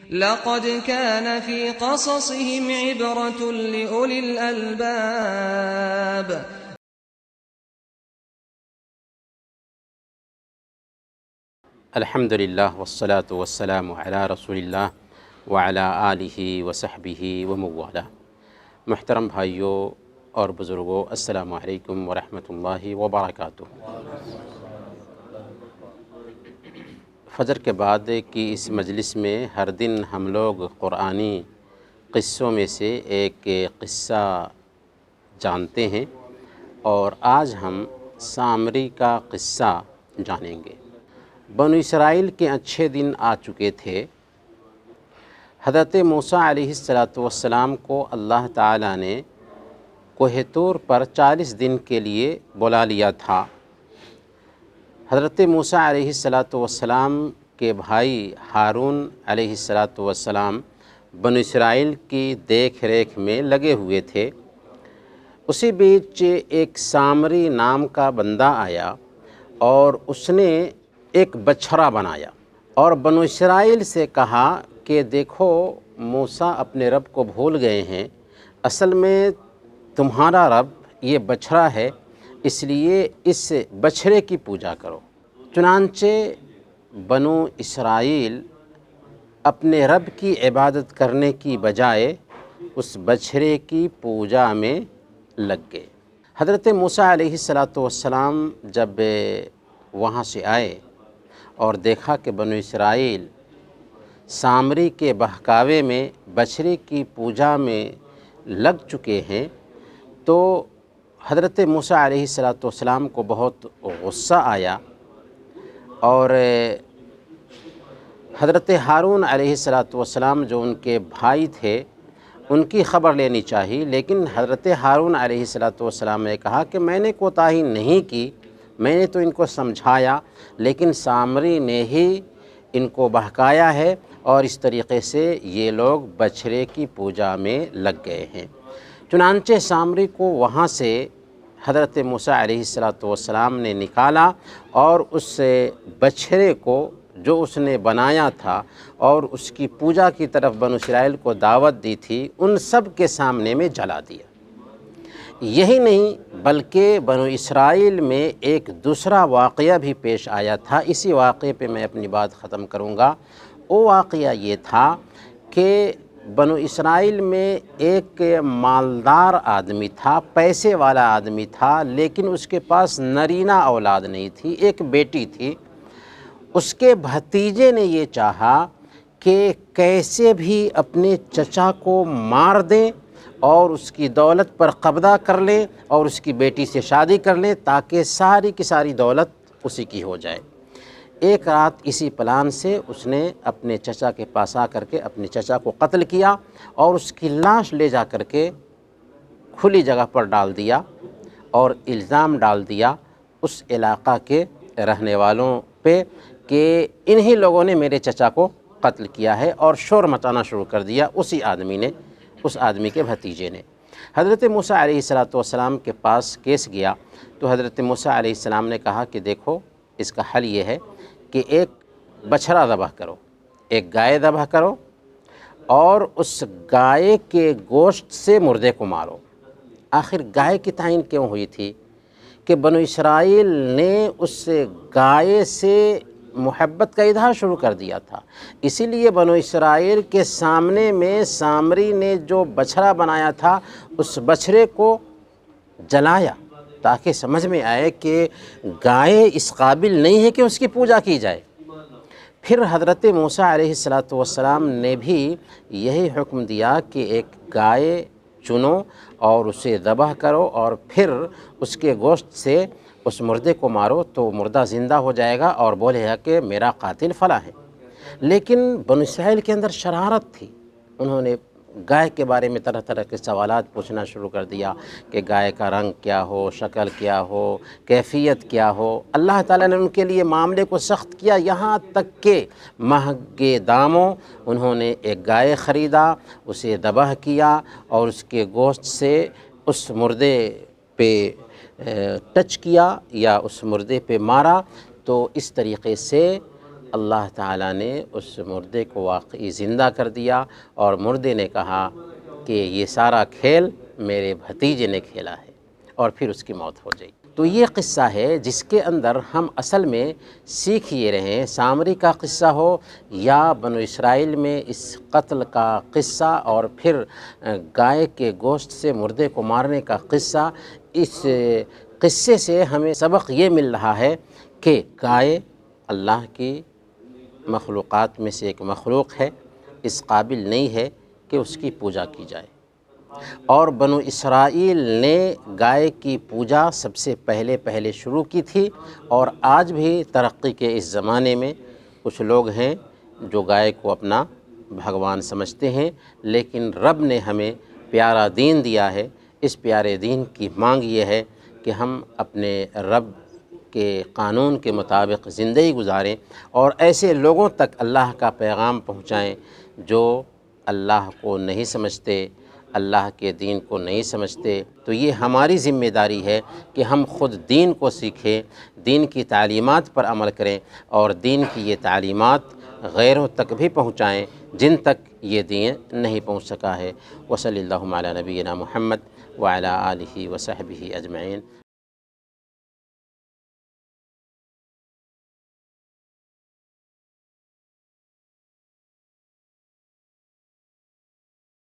لقد كان في قصصهم عبرة لأولي الألباب. الحمدللہ والصلاة والسلام علی رسول اللہ وعلی آلہ وصحبہ وموالہ۔ محترم بھائیوں اور بزرگوں، السلام علیکم ورحمۃ اللہ وبرکاتہ۔ فجر کے بعد کی اس مجلس میں ہر دن ہم لوگ قرآنی قصوں میں سے ایک قصہ جانتے ہیں، اور آج ہم سامری کا قصہ جانیں گے۔ بنو اسرائیل کے اچھے دن آ چکے تھے۔ حضرت موسیٰ علیہ السلام کو اللہ تعالیٰ نے کوہ طور پر 40 دن کے لیے بلا لیا تھا۔ حضرت موسیٰ علیہ السلام کے بھائی ہارون علیہ السلام بنو اسرائیل کی دیکھ ریکھ میں لگے ہوئے تھے۔ اسی بیچ ایک سامری نام کا بندہ آیا اور اس نے ایک بچھڑا بنایا اور بنو اسرائیل سے کہا کہ دیکھو، موسیٰ اپنے رب کو بھول گئے ہیں، اصل میں تمہارا رب یہ بچھڑا ہے، اس لیے اس بچھڑے کی پوجا کرو۔ چنانچہ بنو اسرائیل اپنے رب کی عبادت کرنے کی بجائے اس بچھڑے کی پوجا میں لگ گئے۔ حضرت موسیٰ علیہ السلام جب وہاں سے آئے اور دیکھا کہ بنو اسرائیل سامری کے بہکاوے میں بچھڑے کی پوجا میں لگ چکے ہیں، تو حضرت موسیٰ علیہ السلام کو بہت غصہ آیا، اور حضرت ہارون علیہ السلام جو ان کے بھائی تھے ان کی خبر لینی چاہیے، لیکن حضرت ہارون علیہ السلام نے کہا کہ میں نے کوتاہی نہیں کی، میں نے تو ان کو سمجھایا، لیکن سامری نے ہی ان کو بہکایا ہے اور اس طریقے سے یہ لوگ بچھڑے کی پوجا میں لگ گئے ہیں۔ چنانچہ سامری کو وہاں سے حضرت موسیٰ علیہ السلام نے نکالا اور اس بچھڑے کو جو اس نے بنایا تھا اور اس کی پوجا کی طرف بنو اسرائیل کو دعوت دی تھی، ان سب کے سامنے میں جلا دیا۔ یہی نہیں بلکہ بنو اسرائیل میں ایک دوسرا واقعہ بھی پیش آیا تھا۔ اسی واقعے پہ میں اپنی بات ختم کروں گا۔ وہ واقعہ یہ تھا کہ بنو اسرائیل میں ایک مالدار آدمی تھا، پیسے والا آدمی تھا، لیکن اس کے پاس نرینہ اولاد نہیں تھی، ایک بیٹی تھی۔ اس کے بھتیجے نے یہ چاہا کہ کیسے بھی اپنے چچا کو مار دیں اور اس کی دولت پر قبضہ کر لیں اور اس کی بیٹی سے شادی کر لیں تاکہ ساری کی ساری دولت اسی کی ہو جائے۔ ایک رات اسی پلان سے اس نے اپنے چچا کے پاس آ کر کے اپنے چچا کو قتل کیا اور اس کی لاش لے جا کر کے کھلی جگہ پر ڈال دیا اور الزام ڈال دیا اس علاقہ کے رہنے والوں پہ کہ انہی لوگوں نے میرے چچا کو قتل کیا ہے، اور شور مچانا شروع کر دیا اسی آدمی نے، اس آدمی کے بھتیجے نے۔ حضرت موسیٰ علیہ السلام کے پاس کیس گیا تو حضرت موسیٰ علیہ السلام نے کہا کہ دیکھو، اس کا حل یہ ہے کہ ایک بچھڑا ذبح کرو، ایک گائے ذبح کرو اور اس گائے کے گوشت سے مردے کو مارو۔ آخر گائے کی تعین کیوں ہوئی تھی؟ کہ بنو اسرائیل نے اس گائے سے محبت کا اظہار شروع کر دیا تھا، اسی لیے بنو اسرائیل کے سامنے میں سامری نے جو بچھڑا بنایا تھا اس بچھڑے کو جلایا تاکہ سمجھ میں آئے کہ گائے اس قابل نہیں ہے کہ اس کی پوجا کی جائے۔ پھر حضرت موسیٰ علیہ السلام نے بھی یہی حکم دیا کہ ایک گائے چنو اور اسے ذبح کرو اور پھر اس کے گوشت سے اس مردے کو مارو تو مردہ زندہ ہو جائے گا اور بولے گا کہ میرا قاتل فلاں ہے۔ لیکن بنو اسرائیل کے اندر شرارت تھی، انہوں نے گائے کے بارے میں طرح طرح کے سوالات پوچھنا شروع کر دیا کہ گائے کا رنگ کیا ہو، شکل کیا ہو، کیفیت کیا ہو۔ اللہ تعالیٰ نے ان کے لیے معاملے کو سخت کیا، یہاں تک کہ مہنگے داموں انہوں نے ایک گائے خریدا، اسے ذبح کیا اور اس کے گوشت سے اس مردے پہ ٹچ کیا یا اس مردے پہ مارا، تو اس طریقے سے اللہ تعالیٰ نے اس مردے کو واقعی زندہ کر دیا اور مردے نے کہا کہ یہ سارا کھیل میرے بھتیجے نے کھیلا ہے، اور پھر اس کی موت ہو جائی۔ تو یہ قصہ ہے جس کے اندر ہم اصل میں سیکھ یہ رہے ہیں، سامری کا قصہ ہو یا بنو اسرائیل میں اس قتل کا قصہ اور پھر گائے کے گوشت سے مردے کو مارنے کا قصہ، اس قصے سے ہمیں سبق یہ مل رہا ہے کہ گائے اللہ کی مخلوقات میں سے ایک مخلوق ہے، اس قابل نہیں ہے کہ اس کی پوجا کی جائے، اور بنو اسرائیل نے گائے کی پوجا سب سے پہلے شروع کی تھی، اور آج بھی ترقی کے اس زمانے میں کچھ لوگ ہیں جو گائے کو اپنا بھگوان سمجھتے ہیں، لیکن رب نے ہمیں پیارا دین دیا ہے۔ اس پیارے دین کی مانگ یہ ہے کہ ہم اپنے رب کے قانون کے مطابق زندگی گزاریں اور ایسے لوگوں تک اللہ کا پیغام پہنچائیں جو اللہ کو نہیں سمجھتے، اللہ کے دین کو نہیں سمجھتے۔ تو یہ ہماری ذمہ داری ہے کہ ہم خود دین کو سیکھیں، دین کی تعلیمات پر عمل کریں اور دین کی یہ تعلیمات غیروں تک بھی پہنچائیں جن تک یہ دین نہیں پہنچ سکا ہے۔ وصلی اللہ علی نبینا محمد وعلی آلہ وصحبہ اجمعین۔